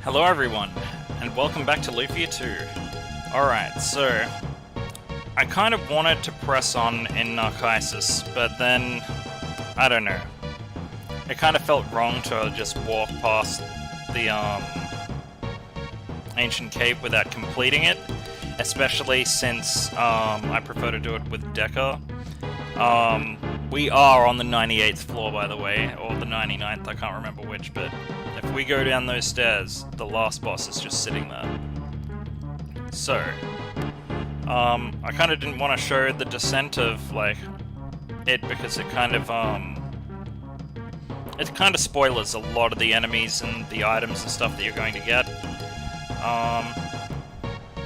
Hello everyone, and welcome back to Lufia 2. Alright, so I kind of wanted to press on in Narcysus, but then, I don't know. It kind of felt wrong to just walk past the ancient cave without completing it, especially since I prefer to do it with Deca. We are on the 98th floor, by the way, or the 99th, I can't remember which, but if we go down those stairs, the last boss is just sitting there. So, I kind of didn't want to show the descent of, like, it because it kind of spoilers a lot of the enemies and the items and stuff that you're going to get.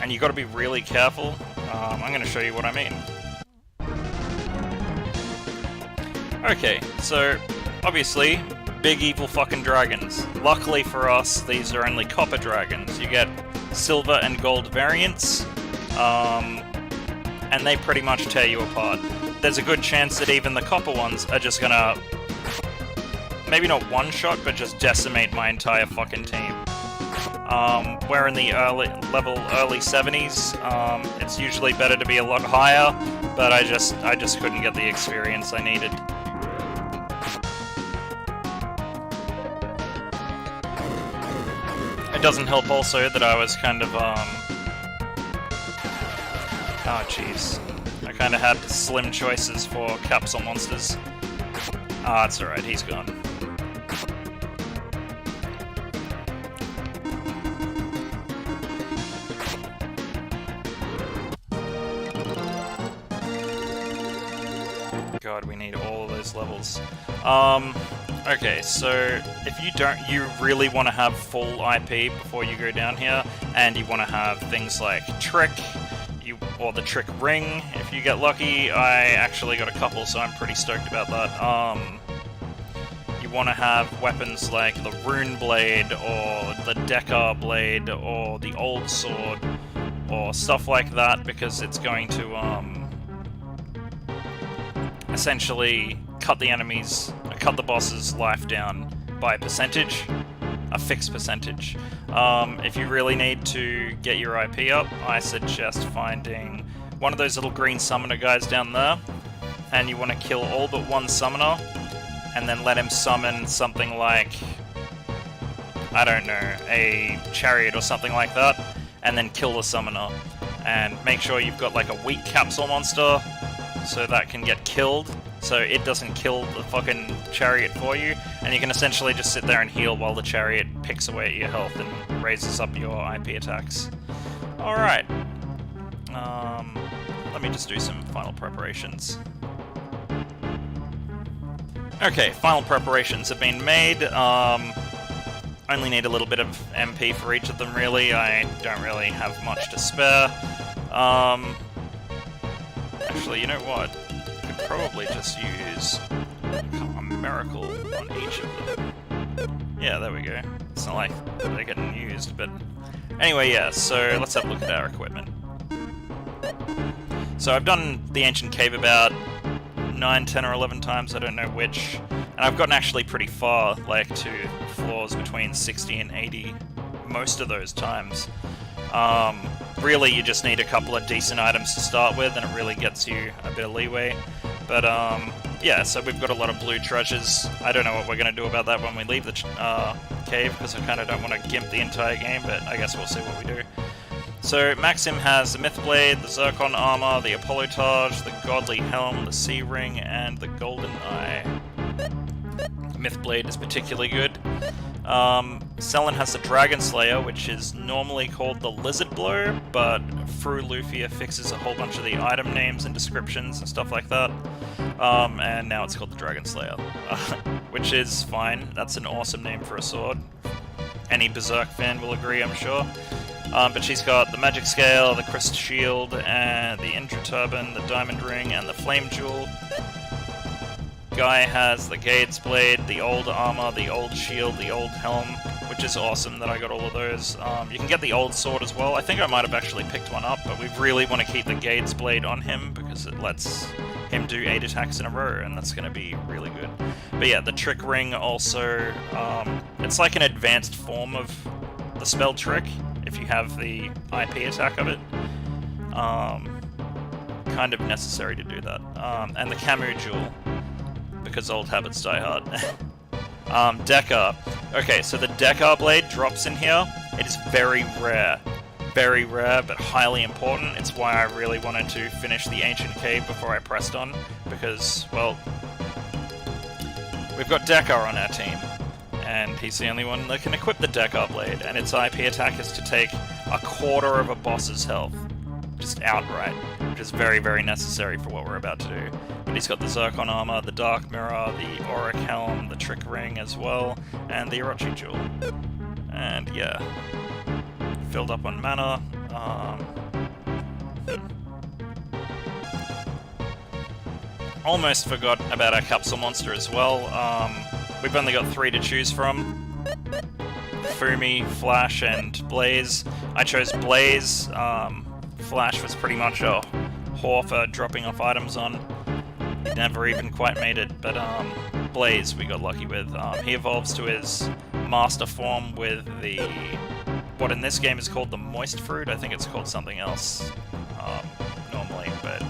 And you got to be really careful. I'm going to show you what I mean. Okay, so, obviously, big evil fucking dragons. Luckily for us, these are only copper dragons. You get silver and gold variants, and they pretty much tear you apart. There's a good chance that even the copper ones are just gonna, maybe not one-shot, but just decimate my entire fucking team. We're in the early 70s, it's usually better to be a lot higher, but I just couldn't get the experience I needed. It doesn't help also that I was kind of, oh jeez. I kind of had slim choices for capsule monsters. Ah, it's alright, he's gone. God, we need all of those levels. Okay, so if you really want to have full IP before you go down here, and you want to have things like Trick, or the Trick Ring, if you get lucky. I actually got a couple, so I'm pretty stoked about that. You want to have weapons like the Rune Blade, or the Deca Blade, or the Old Sword, or stuff like that, because it's going to, essentially cut the boss's life down by a percentage, a fixed percentage. If you really need to get your IP up, I suggest finding one of those little green summoner guys down there, and you want to kill all but one summoner, and then let him summon something like, I don't know, a chariot or something like that, and then kill the summoner. And make sure you've got like a weak capsule monster, so that can get killed, so it doesn't kill the fucking chariot for you, and you can essentially just sit there and heal while the chariot picks away at your health and raises up your IP attacks. Alright. Let me just do some final preparations. Okay, final preparations have been made. Only need a little bit of MP for each of them, really. I don't really have much to spare. Actually, you know what? I could probably just use a miracle on each of them. Yeah, there we go. It's not like they're getting used, but... Anyway, yeah, so let's have a look at our equipment. So I've done the Ancient Cave about 9, 10, or 11 times, I don't know which. And I've gotten actually pretty far, like to floors between 60 and 80 most of those times. Really, you just need a couple of decent items to start with, and it really gets you a bit of leeway. But, yeah, so we've got a lot of blue treasures. I don't know what we're going to do about that when we leave the cave, because I kind of don't want to gimp the entire game, but I guess we'll see what we do. So, Maxim has the Myth Blade, the Zircon Armor, the Apollotage, the Godly Helm, the Sea Ring, and the Golden Eye. Myth Blade is particularly good. Selen has the Dragon Slayer, which is normally called the Lizard Blow, but through Lufia fixes a whole bunch of the item names and descriptions and stuff like that. And now it's called the Dragon Slayer, which is fine. That's an awesome name for a sword. Any Berserk fan will agree, I'm sure. But she's got the Magic Scale, the Crystal Shield, and the Indra Turban, the Diamond Ring, and the Flame Jewel. Guy has the Gade's Blade, the Old Armor, the Old Shield, the Old Helm, which is awesome that I got all of those. You can get the Old Sword as well. I think I might have actually picked one up, but we really want to keep the Gade's Blade on him because it lets him do 8 attacks in a row, and that's going to be really good. But yeah, the Trick Ring also, it's like an advanced form of the spell trick, if you have the IP attack of it. Kind of necessary to do that. And the Camu Jewel, because old habits die hard. Deca. Okay, so the Deca blade drops in here. It is very rare, but highly important. It's why I really wanted to finish the Ancient Cave before I pressed on, because, well, we've got Deca on our team, and he's the only one that can equip the Deca blade, and its IP attack is to take a quarter of a boss's health, just outright, which is very, very necessary for what we're about to do. But he's got the Zircon armor, the Dark Mirror, the Auric Helm, the Trick Ring as well, and the Orochi Jewel. And yeah, filled up on mana. Almost forgot about our capsule monster as well. We've only got 3 to choose from. Fumi, Flash, and Blaze. I chose Blaze. Flash was pretty much a whore for dropping off items on. He never even quite made it, but Blaze we got lucky with. He evolves to his master form with the... what in this game is called the Moist Fruit. I think it's called something else normally, but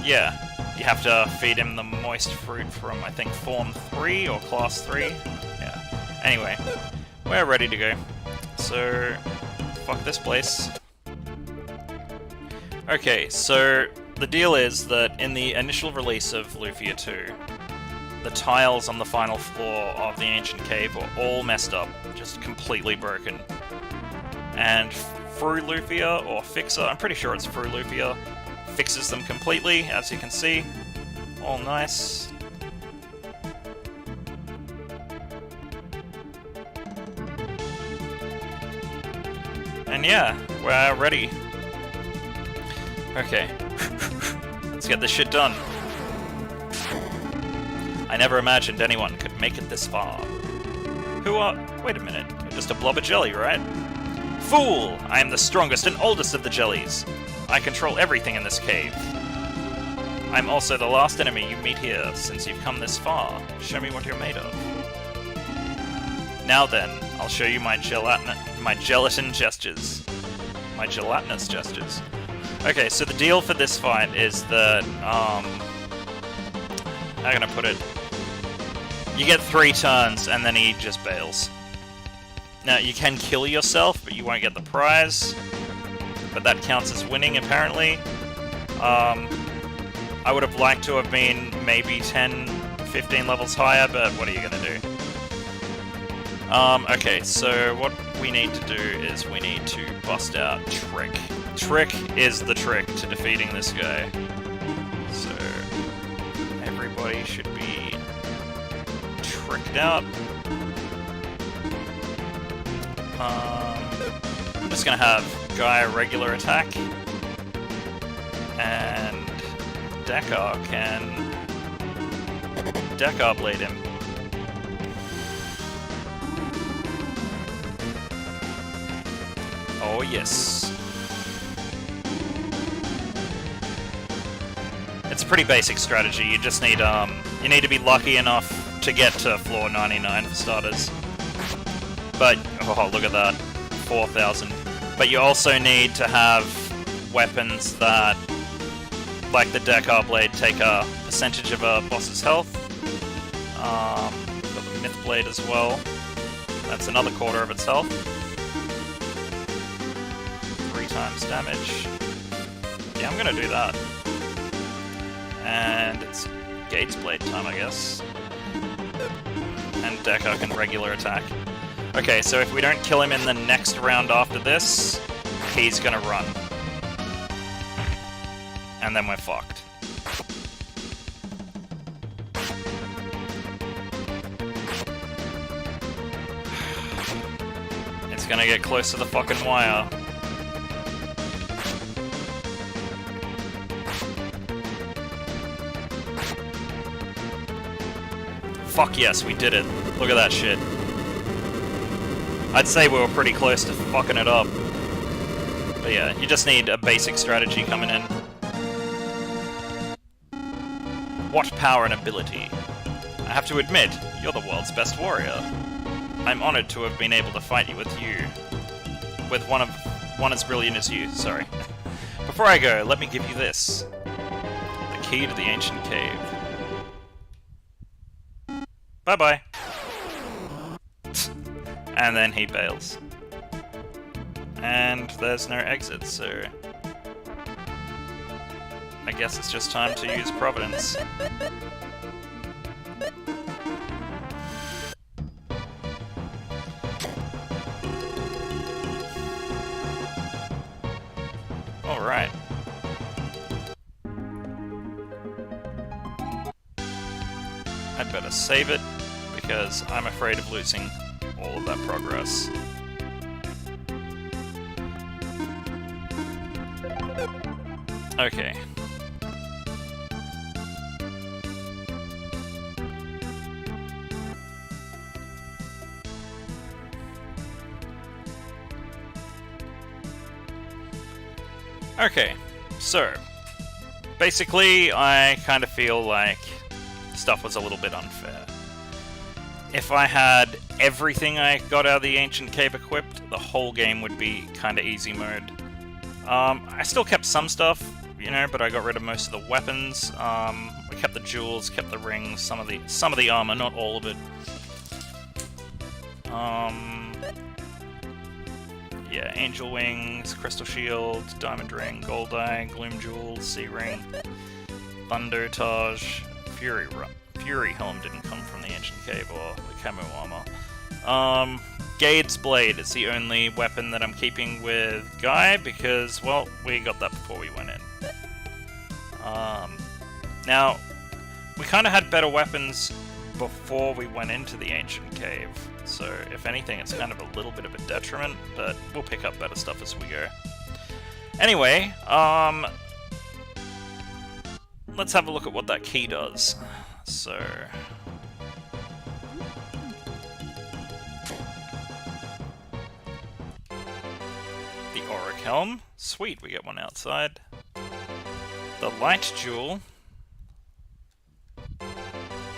yeah. You have to feed him the Moist Fruit from, I think, Form 3 or Class 3. Yeah. Anyway, we're ready to go. So, fuck this place. Okay, so the deal is that in the initial release of Lufia 2, the tiles on the final floor of the Ancient Cave were all messed up, just completely broken. And Fru Lufia, or Fixer, I'm pretty sure it's Fru Lufia, fixes them completely, as you can see. All nice. And yeah, we're ready. Okay. Let's get this shit done. I never imagined anyone could make it this far. Who are... wait a minute, you're just a blob of jelly, right? Fool! I am the strongest and oldest of the jellies. I control everything in this cave. I'm also the last enemy you meet here, since you've come this far. Show me what you're made of. Now then, I'll show you my gelatin gestures. My gelatinous gestures. Okay, so the deal for this fight is that, how can I put it? You get 3 turns, and then he just bails. Now, you can kill yourself, but you won't get the prize. But that counts as winning, apparently. I would have liked to have been maybe 10, 15 levels higher, but what are you gonna do? Okay, so what we need to do is we need to bust out Trick. Trick is the trick to defeating this guy. So, everybody should be tricked out. I'm just gonna have Guy regular attack, and Deca can Deca blade him. Oh yes. It's a pretty basic strategy. You just need you need to be lucky enough to get to floor 99 for starters. But oh, look at that, 4,000. But you also need to have weapons that, like the Deca blade, take a percentage of a boss's health. Got the Myth blade as well. That's another quarter of its health. 3 times damage. Yeah, I'm gonna do that. And it's Gates blade time, I guess. And Deca can regular attack. Okay, so if we don't kill him in the next round after this, he's gonna run. And then we're fucked. It's gonna get close to the fucking wire. Fuck yes, we did it. Look at that shit. I'd say we were pretty close to fucking it up. But yeah, you just need a basic strategy coming in. What power and ability? I have to admit, you're the world's best warrior. I'm honored to have been able to fight with one as brilliant as you, sorry. Before I go, let me give you this. The key to the ancient cave. Bye-bye. And then he bails. And there's no exit, so... I guess it's just time to use Providence. Alright. I'd better save it, because I'm afraid of losing all of that progress. Okay. Okay, so basically I kind of feel like stuff was a little bit unfair. If I had everything I got out of the Ancient Cave equipped, the whole game would be kind of easy mode. I still kept some stuff, you know, but I got rid of most of the weapons. We kept the jewels, kept the rings, some of the armor, not all of it. Yeah, Angel Wings, Crystal Shield, Diamond Ring, Gold Eye, Gloom Jewel, Sea Ring, Thunder Taj, Fury Helm didn't come from the Ancient Cave or the Camo Armor. Gade's Blade is the only weapon that I'm keeping with Guy because, well, we got that before we went in. Now, we kind of had better weapons before we went into the Ancient Cave, so if anything it's kind of a little bit of a detriment, but we'll pick up better stuff as we go. Anyway, let's have a look at what that key does. So... the Auric Helm. Sweet, we get one outside. The Light Jewel.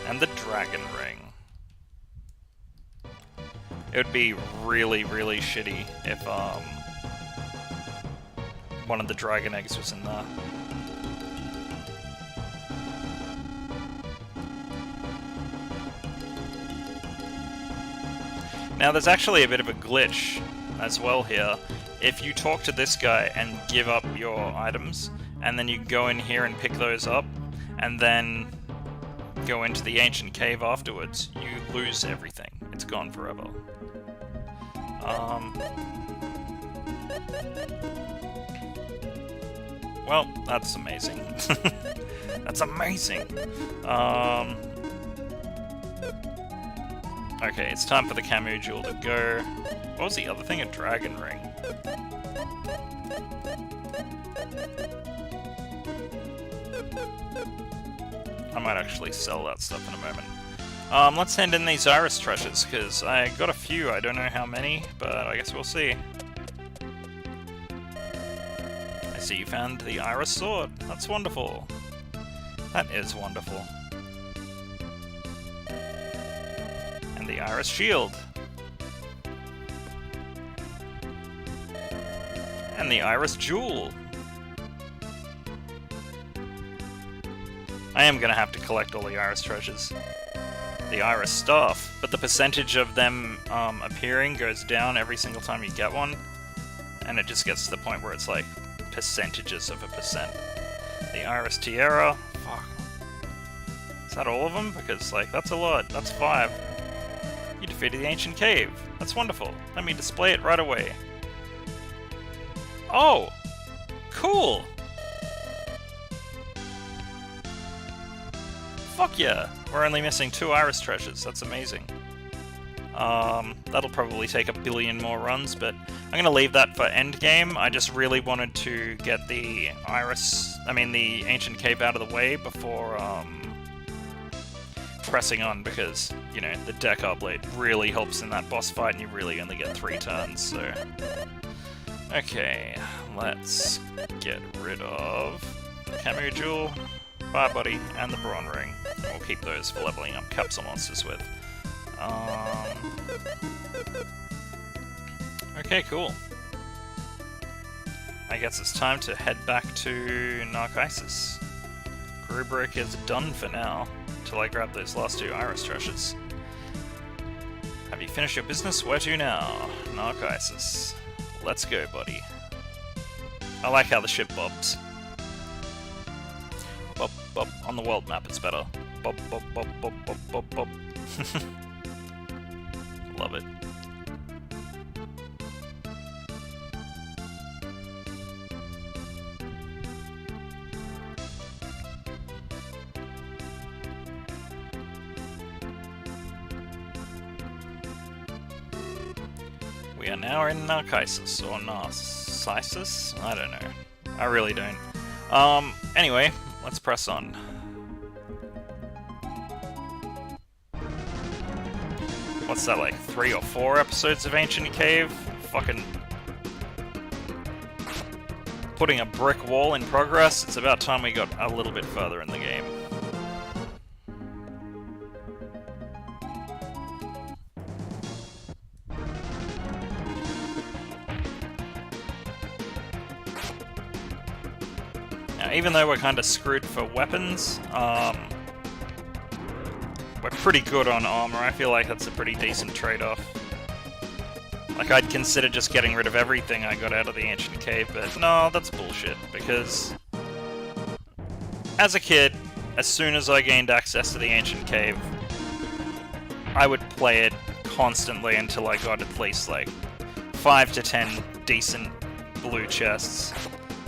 And the Dragon Ring. It would be really, really shitty if one of the Dragon Eggs was in there. Now there's actually a bit of a glitch as well here. If you talk to this guy and give up your items, and then you go in here and pick those up, and then go into the Ancient Cave afterwards, you lose everything. It's gone forever. Well, that's amazing. That's amazing! Okay, it's time for the Camo Jewel to go. What was the other thing? A Dragon Ring. I might actually sell that stuff in a moment. Let's send in these Iris treasures, because I got a few. I don't know how many, but I guess we'll see. I see you found the Iris Sword. That's wonderful. That is wonderful. And the Iris Shield. And the Iris Jewel. I am going to have to collect all the Iris treasures. The Iris Staff, but the percentage of them appearing goes down every single time you get one, and it just gets to the point where it's like percentages of a percent. The Iris Tiara, fuck. Is that all of them? Because, like, that's a lot. That's 5. You defeated the Ancient Cave. That's wonderful. Let me display it right away. Oh! Cool! Fuck yeah! We're only missing 2 Iris treasures. That's amazing. That'll probably take a billion more runs, but I'm gonna leave that for endgame. I just really wanted to get the the Ancient Cave out of the way before, pressing on, because, you know, the Deckar Blade really helps in that boss fight, and you really only get 3 turns, so... Okay, let's get rid of the Camo Jewel, Fire Body, and the Brawn Ring. We'll keep those for leveling up capsule monsters with. Okay, cool. I guess it's time to head back to Narcysus. Jrpg is done for now, until I grab those last 2 iris treasures. Have you finished your business? Where to now? Narcysus. Let's go, buddy. I like how the ship bobs. Bob, bob. On the world map, it's better. Bob, bob, bob, bob, bob, bob, bob. Love it. We are now in Narcysus, or Narcysus? I don't know. I really don't. Anyway, let's press on. What's that, like 3 or 4 episodes of Ancient Cave? Fucking putting a brick wall in progress. It's about time we got a little bit further in the game. Now, even though we're kind of screwed for weapons, we're pretty good on armor. I feel like that's a pretty decent trade-off. Like, I'd consider just getting rid of everything I got out of the Ancient Cave, but no, that's bullshit, because as a kid, as soon as I gained access to the Ancient Cave, I would play it constantly until I got at least, like, 5 to 10 decent blue chests.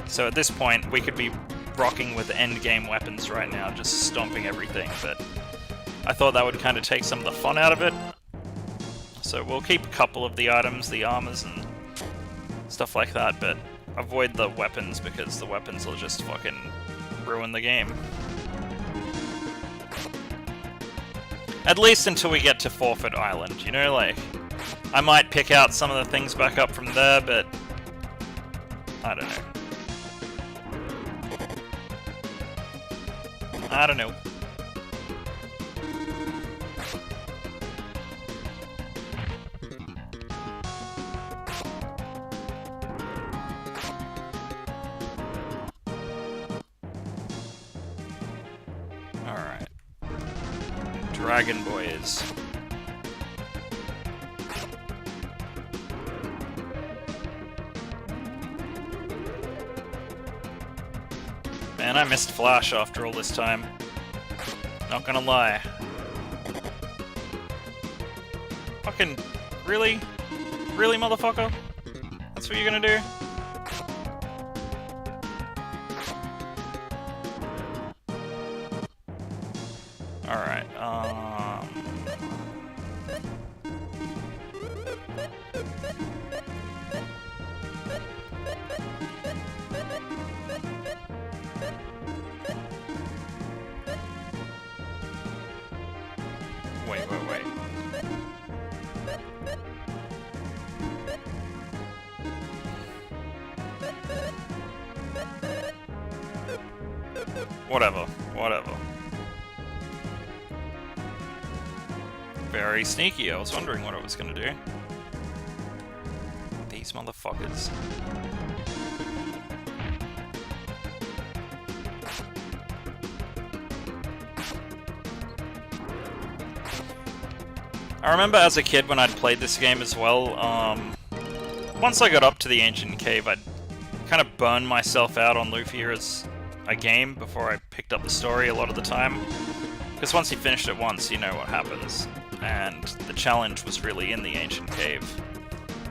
So at this point, we could be rocking with endgame weapons right now, just stomping everything, but I thought that would kind of take some of the fun out of it. So we'll keep a couple of the items, the armors and stuff like that, but avoid the weapons because the weapons will just fucking ruin the game. At least until we get to Forfeit Island, you know, like, I might pick out some of the things back up from there, but I don't know. I don't know. Alright. Dragon Boys. Man, I missed Flash after all this time. Not gonna lie. Fucking... really? Really, motherfucker? That's what you're gonna do? Alright, Wait. Whatever. Very sneaky, I was wondering what I was gonna do. These motherfuckers. I remember as a kid when I'd played this game as well, once I got up to the Ancient Cave, I'd kind of burned myself out on Lufia as a game before I picked up the story a lot of the time. Because once you finish it once, you know what happens. And the challenge was really in the Ancient Cave.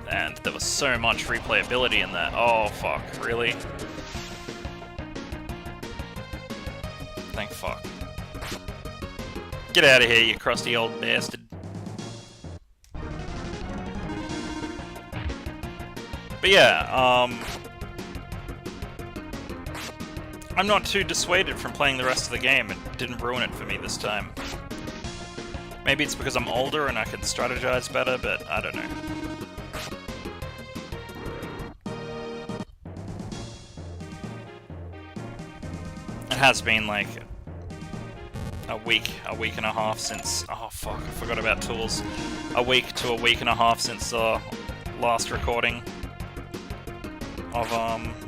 And there was so much replayability in that. Oh, fuck. Really? Thank fuck. Get out of here, you crusty old bastard. But yeah, I'm not too dissuaded from playing the rest of the game. It didn't ruin it for me this time. Maybe it's because I'm older and I can strategize better, but I don't know. It has been like a week and a half since... Oh fuck, I forgot about tools. A week to a week and a half since the last recording of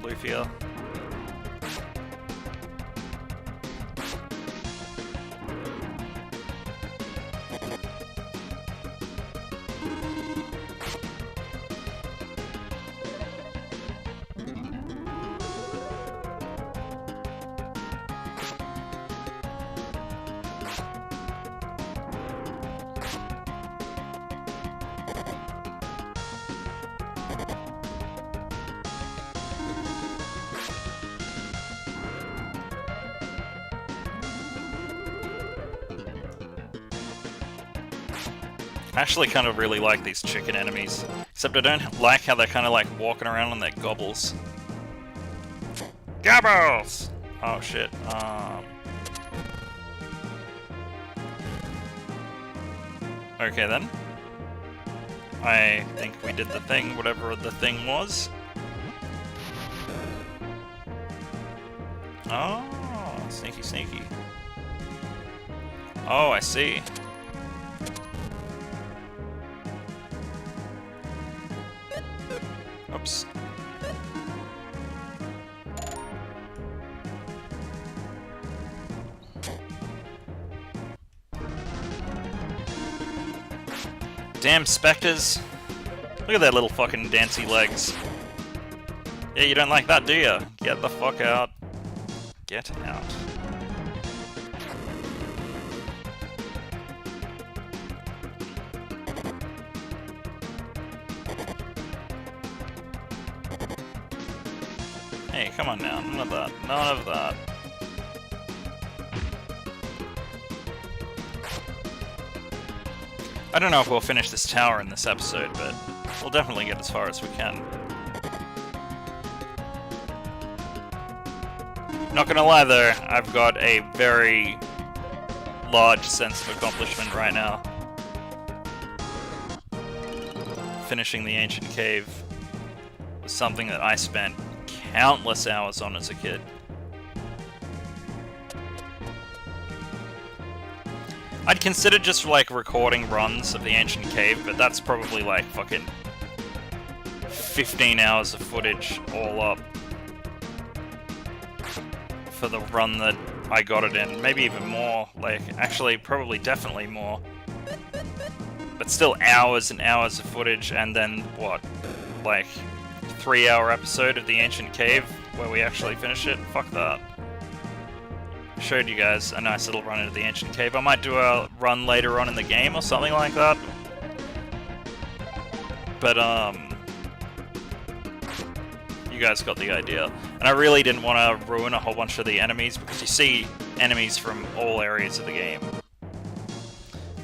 Lufia. I actually kind of really like these chicken enemies, except I don't like how they're kind of like walking around on their gobbles. Gobbles! Oh shit, okay then. I think we did the thing, whatever the thing was. Oh, sneaky sneaky. Oh, I see. Oops. Damn specters. Look at their little fucking dancy legs. Yeah, you don't like that, do you? Get the fuck out. Get out. Hey, come on now. None of that. None of that. I don't know if we'll finish this tower in this episode, but we'll definitely get as far as we can. Not gonna lie though, I've got a very large sense of accomplishment right now. Finishing the ancient cave was something that I spent countless hours on as a kid. I'd consider just like recording runs of the ancient cave, but that's probably like fucking 15 hours of footage all up for the run that I got it in. Maybe even more, like actually probably definitely more. But still hours and hours of footage, and then what, like 3-hour episode of the ancient cave where we actually finish it? Fuck that. Showed you guys a nice little run into the ancient cave. I might do a run later on in the game or something like that. But you guys got the idea. And I really didn't want to ruin a whole bunch of the enemies, because you see enemies from all areas of the game.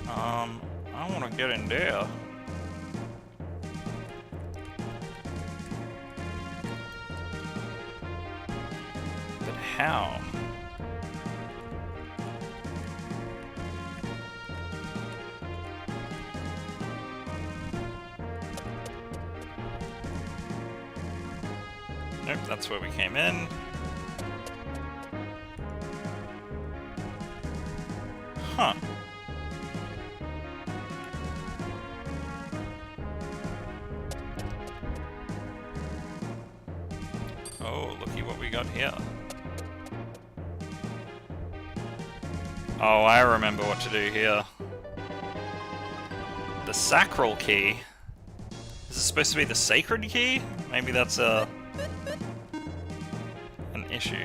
I want to get in there. But how? Nope, that's where we came in. Huh. Oh, looky what we got here. Oh, I remember what to do here. The sacral key? Is this supposed to be the sacred key? Maybe that's an issue.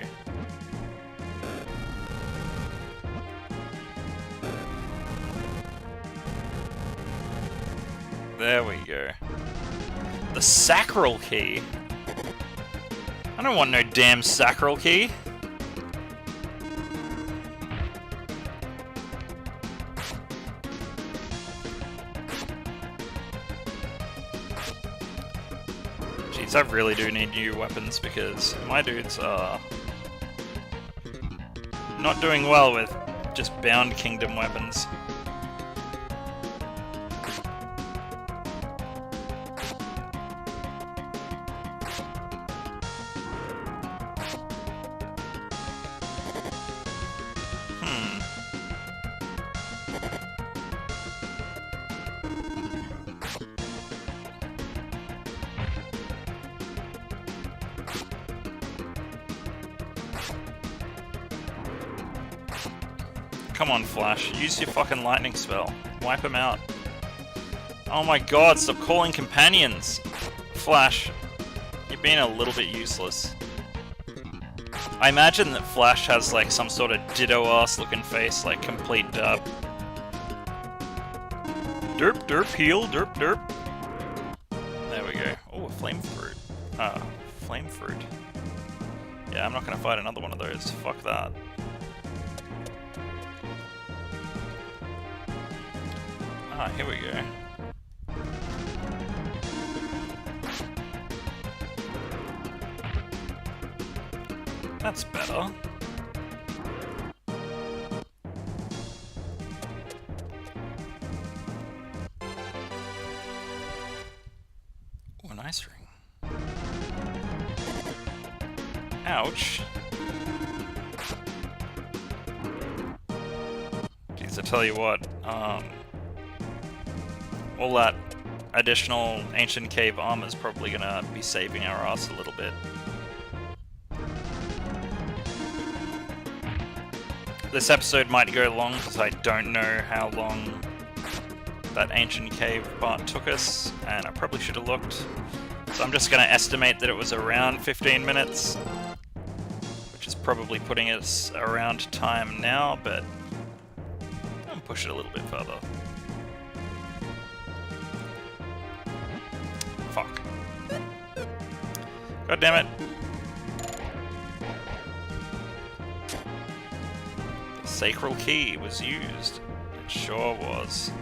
There we go. The sacral key? I don't want no damn sacral key. Jeez, I really do need new weapons because my dudes are not doing well with just bound kingdom weapons. come on, Flash. Use your fucking lightning spell. Wipe him out. Oh my god, stop calling companions! Flash, you're being a little bit useless. I imagine that Flash has like some sort of ditto-ass looking face, like complete derp. Derp, derp, heal, derp, derp. There we go. Oh, a flame fruit. Flame fruit. Yeah, I'm not gonna fight another one of those. Fuck that. Ah, here we go. That's better. Ooh, an ice ring. Ouch. Jeez, I tell you what, all that additional ancient cave armor is probably gonna be saving our ass a little bit. This episode might go long because I don't know how long that ancient cave part took us, and I probably should have looked. So I'm just going to estimate that it was around 15 minutes, which is probably putting us around time now, but I'll push it a little bit further. Fuck. God damn it. Sacral key was used. It sure was.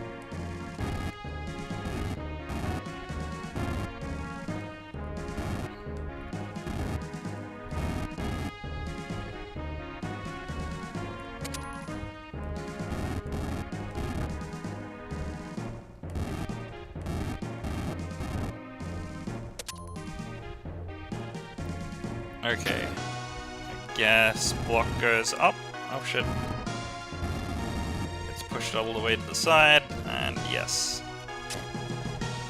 Okay. I guess block goes up. Oh shit. Pushed all the way to the side, and yes.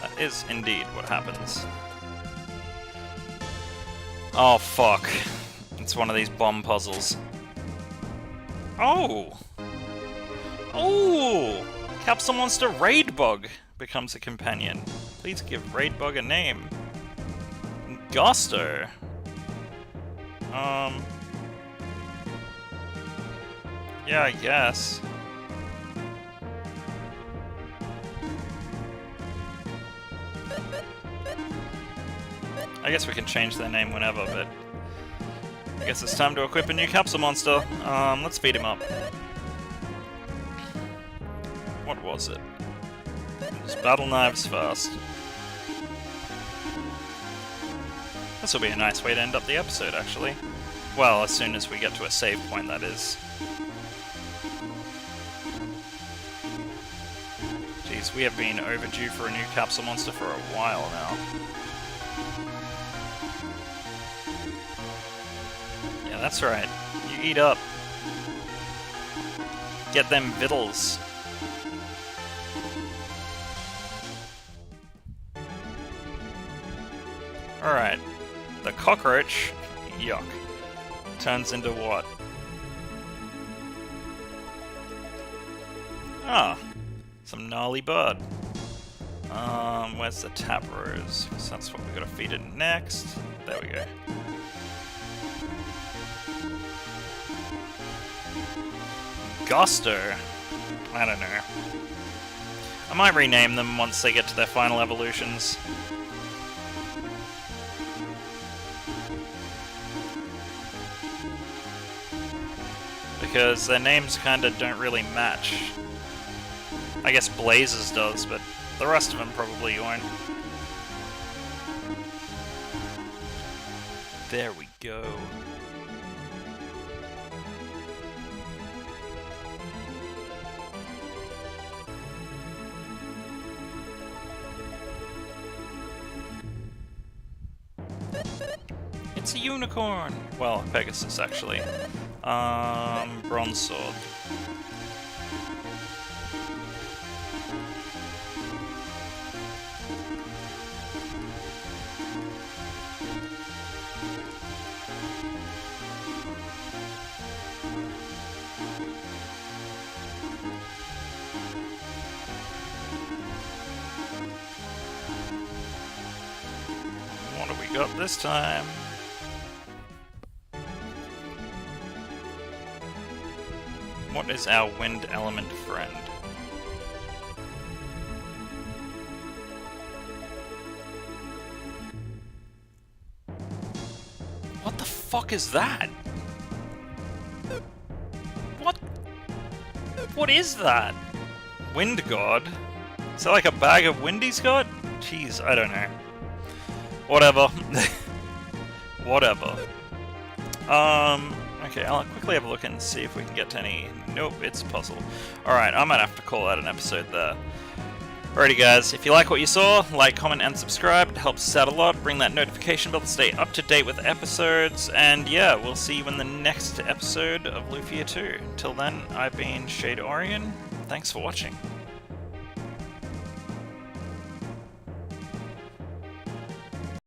That is indeed what happens. Oh fuck. It's one of these bomb puzzles. Oh! Oh! Capsule Monster Raidbug becomes a companion. Please give Raidbug a name. Gusto. Yeah, I guess. I guess we can change their name whenever, but I guess it's time to equip a new capsule monster. Let's beat him up. What was it? It was battle knives first. This will be a nice way to end up the episode, actually. Well, as soon as we get to a save point, that is. Jeez, we have been overdue for a new capsule monster for a while now. Yeah, that's right. You eat up. Get them victuals. Alright. The cockroach, yuck, turns into what? Ah, some gnarly bird. Where's the tap rose? Because that's what we gotta feed it next. There we go. Gusto. I don't know. I might rename them once they get to their final evolutions. Because their names kinda don't really match. I guess Blazes does, but the rest of them probably won't. There we go. It's a unicorn! Well, Pegasus, actually. Bronze sword. What have we got this time? What is our wind element friend? What the fuck is that? What? What is that? Wind God? Is that like a bag of wind he's got? Jeez, I don't know. Whatever. Whatever. Okay, I'll quickly have a look and see if we can get to any... Nope, it's a puzzle. Alright, I might have to call out an episode there. Alrighty guys, if you like what you saw, like, comment, and subscribe. It helps us out a lot. Ring that notification bell to stay up to date with episodes. And yeah, we'll see you in the next episode of Lufia 2. Till then, I've been Shade Orion. Thanks for watching.